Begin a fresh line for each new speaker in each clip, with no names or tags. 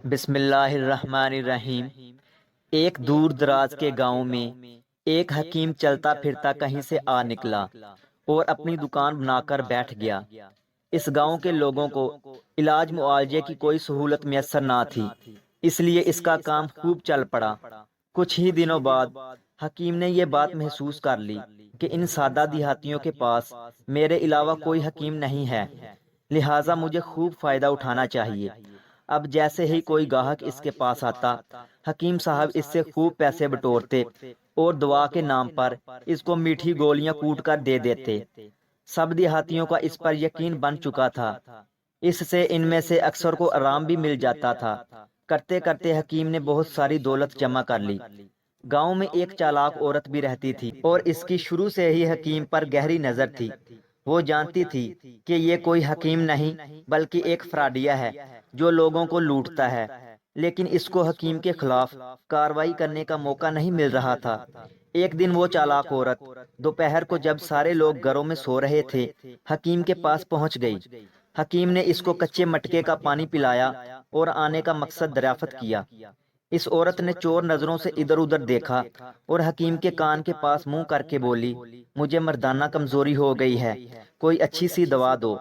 بسم اللہ الرحمن الرحیم۔ ایک دور دراز کے گاؤں میں ایک حکیم چلتا پھرتا کہیں سے آ نکلا اور اپنی دکان بنا کر بیٹھ گیا۔ اس گاؤں کے لوگوں کو علاج معالجے کی کوئی سہولت میسر نہ تھی، اس لیے اس کا کام خوب چل پڑا۔ کچھ ہی دنوں بعد حکیم نے یہ بات محسوس کر لی کہ ان سادہ دیہاتیوں کے پاس میرے علاوہ کوئی حکیم نہیں ہے، لہٰذا مجھے خوب فائدہ اٹھانا چاہیے۔ اب جیسے ہی کوئی گاہک اس کے پاس آتا، حکیم صاحب اس سے خوب پیسے بٹورتے اور دعا کے نام پر اس کو میٹھی گولیاں کوٹ کر دے دیتے۔ سب دیہاتیوں کا اس پر یقین بن چکا تھا، اس سے ان میں سے اکثر کو آرام بھی مل جاتا تھا۔ کرتے کرتے حکیم نے بہت ساری دولت جمع کر لی۔ گاؤں میں ایک چالاک عورت بھی رہتی تھی اور اس کی شروع سے ہی حکیم پر گہری نظر تھی۔ وہ جانتی تھی کہ یہ کوئی حکیم نہیں بلکہ ایک فراڈیا ہے جو لوگوں کو لوٹتا ہے، لیکن اس کو حکیم کے خلاف کارروائی کرنے کا موقع نہیں مل رہا تھا۔ ایک دن وہ چالاک عورت دوپہر کو جب سارے لوگ گھروں میں سو رہے تھے، حکیم کے پاس پہنچ گئی۔ حکیم نے اس کو کچے مٹکے کا پانی پلایا اور آنے کا مقصد دریافت کیا۔ اس عورت نے چور نظروں سے ادھر ادھر دیکھا اور حکیم کے کان کے پاس منہ کر کے بولی، مجھے مردانہ کمزوری ہو گئی ہے، کوئی اچھی سی دوا دو۔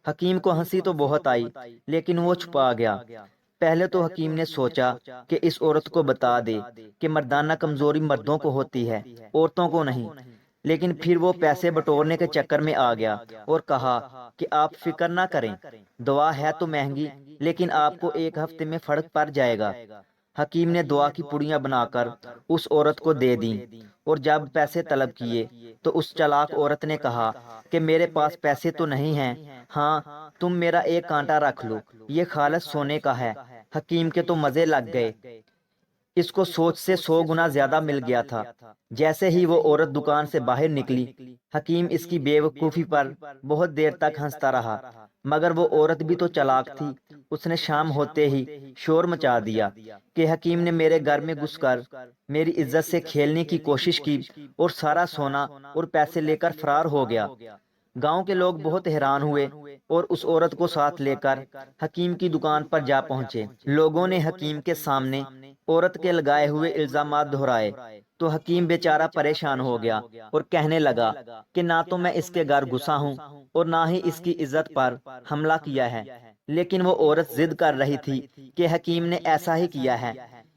حکیم کو ہنسی تو بہت آئی لیکن وہ چھپا گیا۔ پہلے تو حکیم نے سوچا کہ اس عورت کو بتا دے کہ مردانہ کمزوری مردوں کو ہوتی ہے، عورتوں کو نہیں، لیکن پھر وہ پیسے بٹورنے کے چکر میں آ گیا اور کہا کہ آپ فکر نہ کریں، دوا ہے تو مہنگی لیکن آپ کو ایک ہفتے میں فرق پڑ جائے گا۔ حکیم نے دعا کی پڑیاں بنا کر اس عورت کو دے دیں اور جب پیسے طلب کیے تو اس چالاک عورت نے کہا کہ میرے پاس پیسے تو نہیں ہیں، ہاں تم میرا ایک کانٹا رکھ لو، یہ خالص سونے کا ہے۔ حکیم کے تو مزے لگ گئے، اس کو سوچ سے 100 گنا زیادہ مل گیا تھا۔ جیسے ہی وہ عورت دکان سے باہر نکلی، حکیم اس کی بے وقوفی پر بہت دیر تک ہنستا رہا، مگر وہ عورت بھی تو چالاک تھی۔ اس نے شام ہوتے ہی شور مچا دیا کہ حکیم نے میرے گھر میں گھس کر میری عزت سے کھیلنے کی کوشش کی اور سارا سونا اور پیسے لے کر فرار ہو گیا۔ گاؤں کے لوگ بہت حیران ہوئے اور اس عورت کو ساتھ لے کر حکیم کی دکان پر جا پہنچے۔ لوگوں نے حکیم کے سامنے عورت کے لگائے ہوئے الزامات دہرائے تو حکیم بیچارہ پریشان ہو گیا اور کہنے لگا کہ نہ تو میں اس کے گھر گھسا ہوں اور نہ ہی اس کی عزت پر حملہ کیا ہے، لیکن وہ عورت ضد کر رہی تھی کہ حکیم نے ایسا ہی کیا ہے،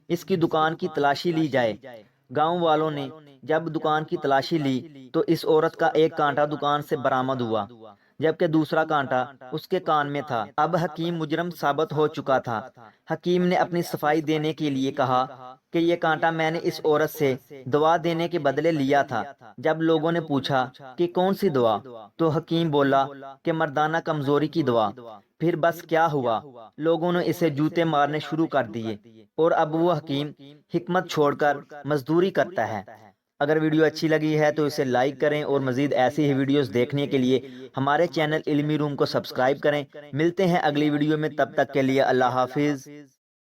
اس کی دکان کی تلاشی لی جائے۔ گاؤں والوں نے جب دکان کی تلاشی لی تو اس عورت کا ایک کانٹا دکان سے برآمد ہوا جبکہ دوسرا کانٹا اس کے کان میں تھا۔ اب حکیم مجرم ثابت ہو چکا تھا۔ حکیم نے اپنی صفائی دینے کے لیے کہا کہ یہ کانٹا میں نے اس عورت سے دوا دینے کے بدلے لیا تھا۔ جب لوگوں نے پوچھا کہ کون سی دوا، تو حکیم بولا کہ مردانہ کمزوری کی دوا۔ پھر بس کیا ہوا، لوگوں نے اسے جوتے مارنے شروع کر دیے اور اب وہ حکیم حکمت چھوڑ کر مزدوری کرتا ہے۔ اگر ویڈیو اچھی لگی ہے تو اسے لائک کریں اور مزید ایسی ہی ویڈیوز دیکھنے کے لیے ہمارے چینل علمی روم کو سبسکرائب کریں۔ ملتے ہیں اگلی ویڈیو میں، تب تک کے لیے اللہ حافظ۔